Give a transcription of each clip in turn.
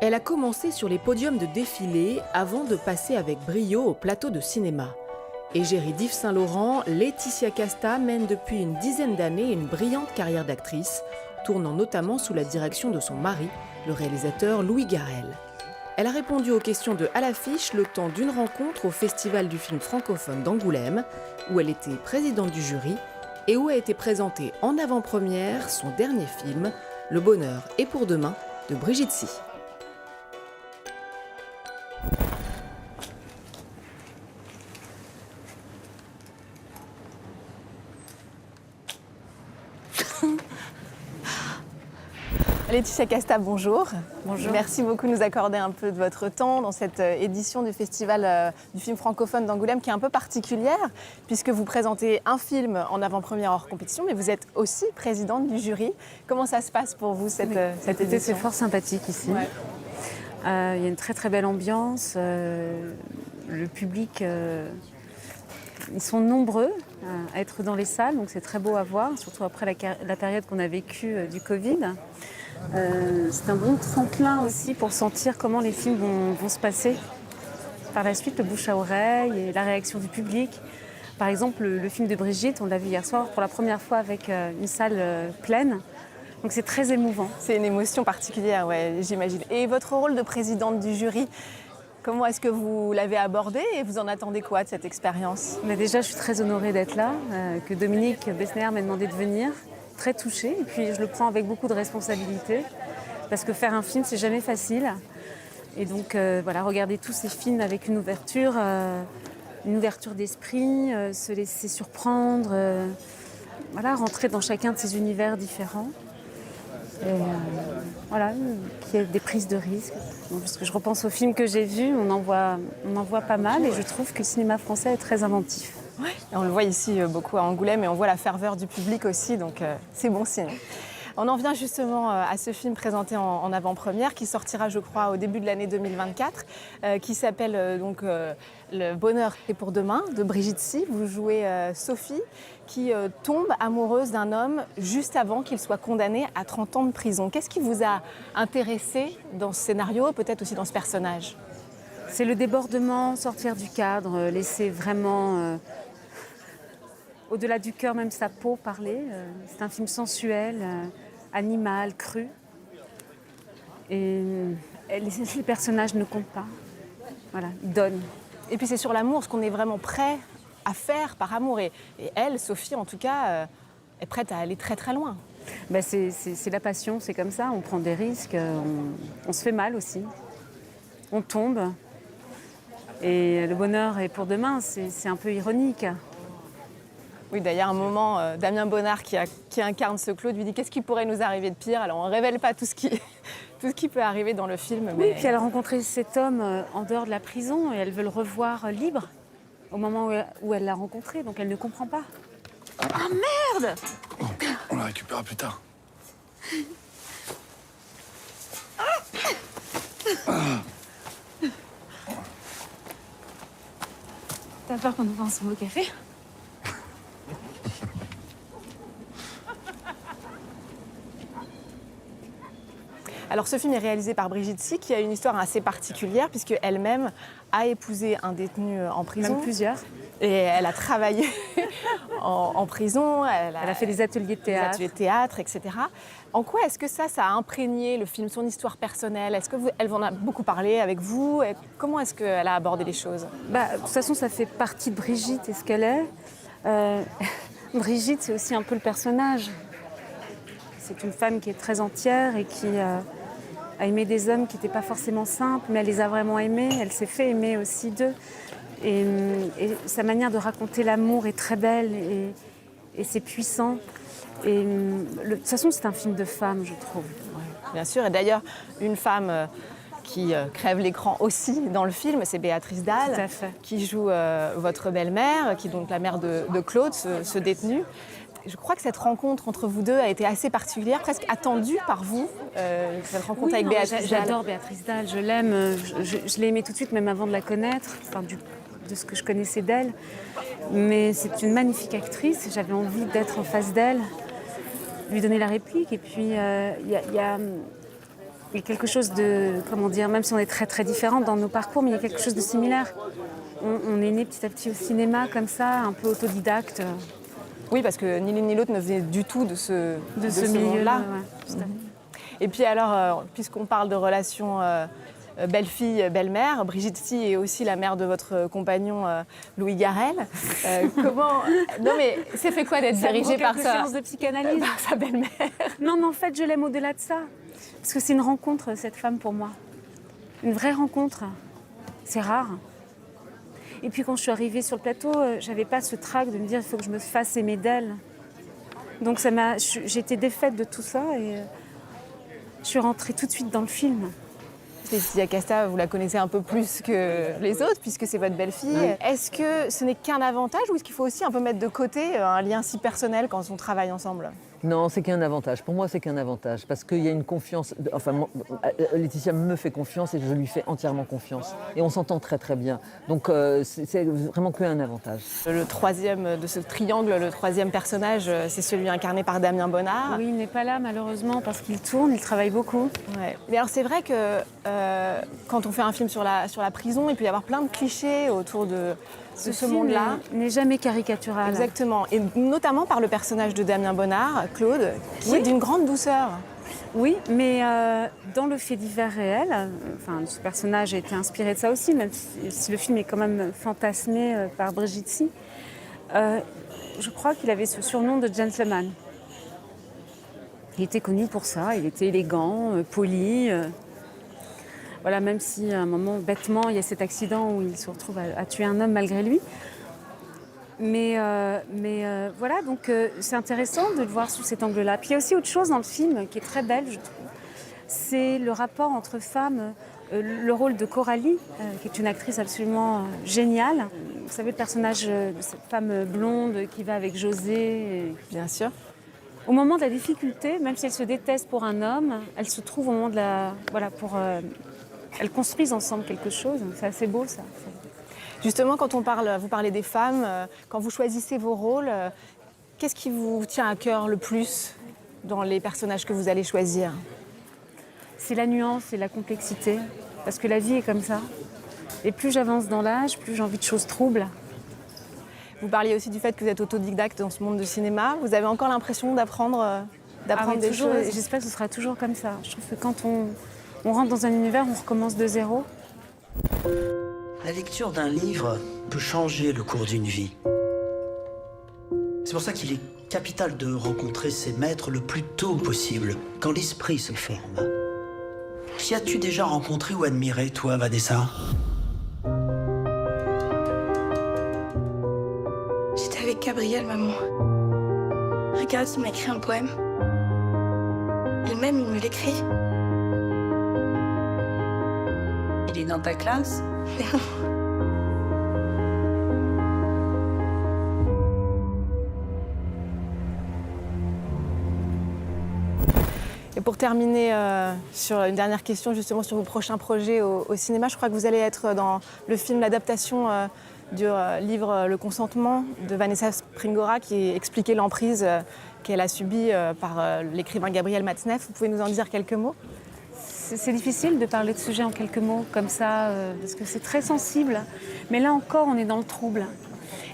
Elle a commencé sur les podiums de défilé avant de passer avec brio au plateau de cinéma. Égérie d'Yves Saint-Laurent, Laetitia Casta mène depuis une dizaine d'années une brillante carrière d'actrice, tournant notamment sous la direction de son mari, le réalisateur Louis Garrel. Elle a répondu aux questions de À l'affiche le temps d'une rencontre au Festival du film francophone d'Angoulême, où elle était présidente du jury et où a été présenté en avant-première son dernier film, Le bonheur est pour demain, de Brigitte Si. Laetitia Casta, bonjour. Bonjour. Merci beaucoup de nous accorder un peu de votre temps dans cette édition du Festival du film francophone d'Angoulême qui est un peu particulière puisque vous présentez un film en avant-première hors compétition mais vous êtes aussi présidente du jury. Comment ça se passe pour vous cette édition? C'est fort sympathique ici. Ouais. Il y a une très très belle ambiance. Le public, ils sont nombreux à être dans les salles, donc c'est très beau à voir, surtout après la période qu'on a vécue du Covid. C'est un bon tremplin aussi pour sentir comment les films vont se passer. Par la suite, le bouche à oreille et la réaction du public. Par exemple, le film de Brigitte, on l'a vu hier soir pour la première fois avec une salle pleine. Donc c'est très émouvant. C'est une émotion particulière, ouais, j'imagine. Et votre rôle de présidente du jury, comment est-ce que vous l'avez abordé et vous en attendez quoi de cette expérience? Mais déjà, je suis très honorée d'être là, que Dominique Besnéard m'ait demandé de venir. Très touchée, et puis je le prends avec beaucoup de responsabilité, parce que faire un film, c'est jamais facile. Et donc, voilà, regarder tous ces films avec une ouverture d'esprit, se laisser surprendre, voilà, rentrer dans chacun de ces univers différents. Et voilà, qu'il y ait des prises de risques. Donc, parce que je repense aux films que j'ai vus, on en voit pas mal, et je trouve que le cinéma français est très inventif. Ouais. On le voit ici beaucoup à Angoulême et on voit la ferveur du public aussi, donc c'est bon signe. On en vient justement à ce film présenté en avant-première qui sortira, je crois, au début de l'année 2024, qui s'appelle donc Le bonheur est pour demain, de Brigitte Si. Vous jouez Sophie qui tombe amoureuse d'un homme juste avant qu'il soit condamné à 30 ans de prison. Qu'est-ce qui vous a intéressé dans ce scénario, peut-être aussi dans ce personnage? C'est le débordement, sortir du cadre, laisser vraiment, au-delà du cœur, même sa peau parler. C'est un film sensuel, animal, cru. Et les personnages ne comptent pas. Voilà, ils donnent. Et puis c'est sur l'amour, ce qu'on est vraiment prêt à faire par amour. Et elle, Sophie en tout cas, est prête à aller très très loin. Ben c'est la passion, c'est comme ça, on prend des risques, on se fait mal aussi. On tombe. Et le bonheur est pour demain, c'est un peu ironique. Oui, d'ailleurs, à un moment, Damien Bonnard, qui incarne ce Claude, lui dit « Qu'est-ce qui pourrait nous arriver de pire ?» Alors, on ne révèle pas tout ce qui peut arriver dans le film. Mais... Oui, puis elle a rencontré cet homme en dehors de la prison et elle veut le revoir libre au moment où elle l'a rencontré, donc elle ne comprend pas. Ah, merde! On la récupérera plus tard. T'as peur qu'on nous vende son beau café? Alors ce film est réalisé par Brigitte Si, qui a une histoire assez particulière puisque elle-même a épousé un détenu en prison. Même plusieurs. Et elle a travaillé en prison. Elle a fait des ateliers de théâtre. Etc. En quoi est-ce que ça a imprégné le film, son histoire personnelle? Est-ce qu'elle en a beaucoup parlé avec vous? Comment est-ce qu'elle a abordé les choses? De toute façon, ça fait partie de Brigitte et ce qu'elle est. Brigitte, c'est aussi un peu le personnage. C'est une femme qui est très entière et qui a aimé des hommes qui n'étaient pas forcément simples, mais elle les a vraiment aimés. Elle s'est fait aimer aussi d'eux. Et sa manière de raconter l'amour est très belle et c'est puissant. Et de toute façon, c'est un film de femme, je trouve. Ouais. Bien sûr, et d'ailleurs, une femme qui crève l'écran aussi dans le film, c'est Béatrice Dalle, qui joue votre belle-mère, qui est donc la mère de Claude, ce détenu. Je crois que cette rencontre entre vous deux a été assez particulière, presque attendue par vous, cette rencontre avec Béatrice Dalle. J'adore Béatrice Dalle, je l'aime, je l'ai aimée tout de suite, même avant de la connaître, de ce que je connaissais d'elle. Mais c'est une magnifique actrice, j'avais envie d'être en face d'elle, lui donner la réplique. Et puis, il y a il y a quelque chose de, comment dire, même si on est très très différentes dans nos parcours, mais il y a quelque chose de similaire. On est né petit à petit au cinéma comme ça, un peu autodidacte. Oui, parce que ni l'une ni l'autre ne venait du tout de ce milieu-là. monde-là. Ouais, tout à fait. Et puis alors, puisqu'on parle de relations belle-fille, belle-mère, Brigitte Si est aussi la mère de votre compagnon Louis Garrel. Comment... Non mais c'est fait quoi d'être dirigée par séance de psychanalyse. par sa belle-mère? Non, mais en fait, je l'aime au-delà de ça. Parce que c'est une rencontre, cette femme, pour moi. Une vraie rencontre. C'est rare. Et puis quand je suis arrivée sur le plateau, j'avais pas ce trac de me dire il faut que je me fasse aimer d'elle. Donc j'ai été défaite de tout ça et je suis rentrée tout de suite dans le film. Laetitia Casta, vous la connaissez un peu plus que les autres puisque c'est votre belle-fille. Oui. Est-ce que ce n'est qu'un avantage ou est-ce qu'il faut aussi un peu mettre de côté un lien si personnel quand on travaille ensemble? Non, c'est qu'un avantage. Pour moi, c'est qu'un avantage. Parce qu'il y a une confiance... Enfin, Laetitia me fait confiance et je lui fais entièrement confiance. Et on s'entend très très bien. Donc, c'est vraiment qu'un avantage. Le troisième de ce triangle, le troisième personnage, c'est celui incarné par Damien Bonnard. Oui, il n'est pas là malheureusement parce qu'il tourne, il travaille beaucoup. Ouais. Mais alors c'est vrai que quand on fait un film sur la prison, il peut y avoir plein de clichés autour de ce monde-là. N'est jamais caricatural. Exactement. Et notamment par le personnage de Damien Bonnard, Claude, qui est d'une grande douceur. Oui, mais dans le fait divers réel, ce personnage a été inspiré de ça aussi, même si le film est quand même fantasmé par Brigitte Si. Je crois qu'il avait ce surnom de gentleman. Il était connu pour ça, il était élégant, poli. Voilà, même si à un moment, bêtement, il y a cet accident où il se retrouve à tuer un homme malgré lui. Mais voilà, donc c'est intéressant de le voir sous cet angle-là. Puis il y a aussi autre chose dans le film qui est très belle, je trouve. C'est le rapport entre femmes, le rôle de Coralie, qui est une actrice absolument géniale. Vous savez, le personnage de cette femme blonde qui va avec José. Bien sûr. Au moment de la difficulté, même si elles se détestent pour un homme, elles se trouvent au moment de la... Voilà, elles construisent ensemble quelque chose. C'est assez beau, ça. Justement, quand vous parlez des femmes, quand vous choisissez vos rôles, qu'est-ce qui vous tient à cœur le plus dans les personnages que vous allez choisir? C'est la nuance et la complexité, parce que la vie est comme ça. Et plus j'avance dans l'âge, plus j'ai envie de choses troubles. Vous parliez aussi du fait que vous êtes autodidacte dans ce monde de cinéma. Vous avez encore l'impression d'apprendre des choses? J'espère que ce sera toujours comme ça. Je trouve que quand on rentre dans un univers, on recommence de zéro. La lecture d'un livre peut changer le cours d'une vie. C'est pour ça qu'il est capital de rencontrer ses maîtres le plus tôt possible, quand l'esprit se forme. Qui as-tu déjà rencontré ou admiré, toi, Vanessa? J'étais avec Gabriel, maman. Regarde, il m'a écrit un poème. Lui-même, il me l'écrit. Il est dans ta classe? Et pour terminer sur une dernière question, justement sur vos prochains projets au cinéma, je crois que vous allez être dans le film, l'adaptation du livre Le Consentement de Vanessa Springora, qui expliquait l'emprise qu'elle a subie par l'écrivain Gabriel Matzneff. Vous pouvez nous en dire quelques mots? C'est difficile de parler de sujet en quelques mots comme ça, parce que c'est très sensible. Mais là encore, on est dans le trouble.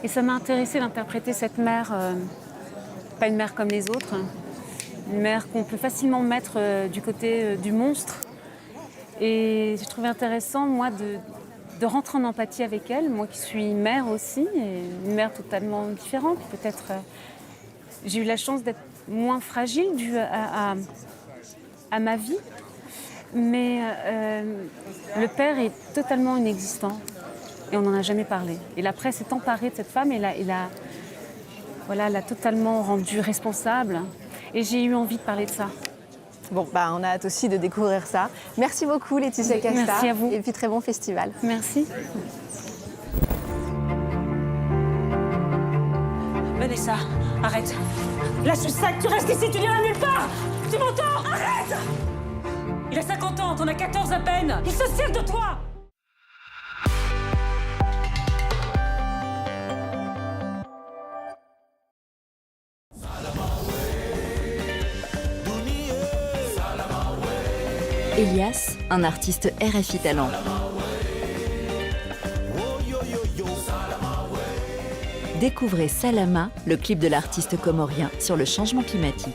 Et ça m'a intéressée d'interpréter cette mère, pas une mère comme les autres, une mère qu'on peut facilement mettre du côté du monstre. Et j'ai trouvé intéressant, moi, de rentrer en empathie avec elle, moi qui suis mère aussi, et une mère totalement différente. Peut-être, j'ai eu la chance d'être moins fragile due à ma vie. Mais le père est totalement inexistant et on n'en a jamais parlé. Et la presse est emparée de cette femme et l'a totalement rendue responsable. Et j'ai eu envie de parler de ça. Bon, on a hâte aussi de découvrir ça. Merci beaucoup, Laetitia Casta. Merci à vous. Et puis très bon festival. Merci. Vanessa, arrête. Lâche ce sac, tu restes ici, tu n'iras nulle part. Tu m'entends? Arrête! Il a 50 ans, t'en as 14 à peine. Il se sert de toi. Et Elias, un artiste RFI Talent. Découvrez Salama, le clip de l'artiste comorien sur le changement climatique.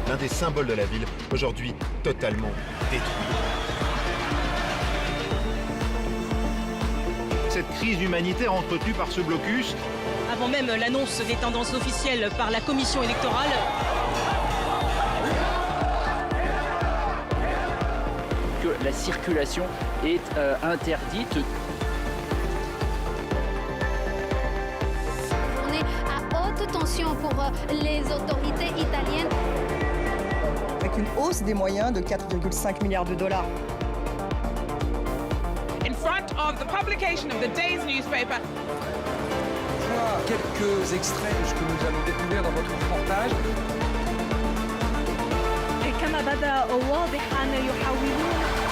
L'un des symboles de la ville, aujourd'hui totalement détruit. Cette crise humanitaire entretenue par ce blocus, Avant même l'annonce des tendances officielles par la commission électorale, que la circulation est interdite. On est à haute tension pour les autorités italiennes. Avec une hausse des moyens de 4,5 milliards de dollars. In front of the publication of the day's newspaper. Quelques extraits de ce que nous allons découvrir dans votre reportage. كما بدا واضحا يحاولون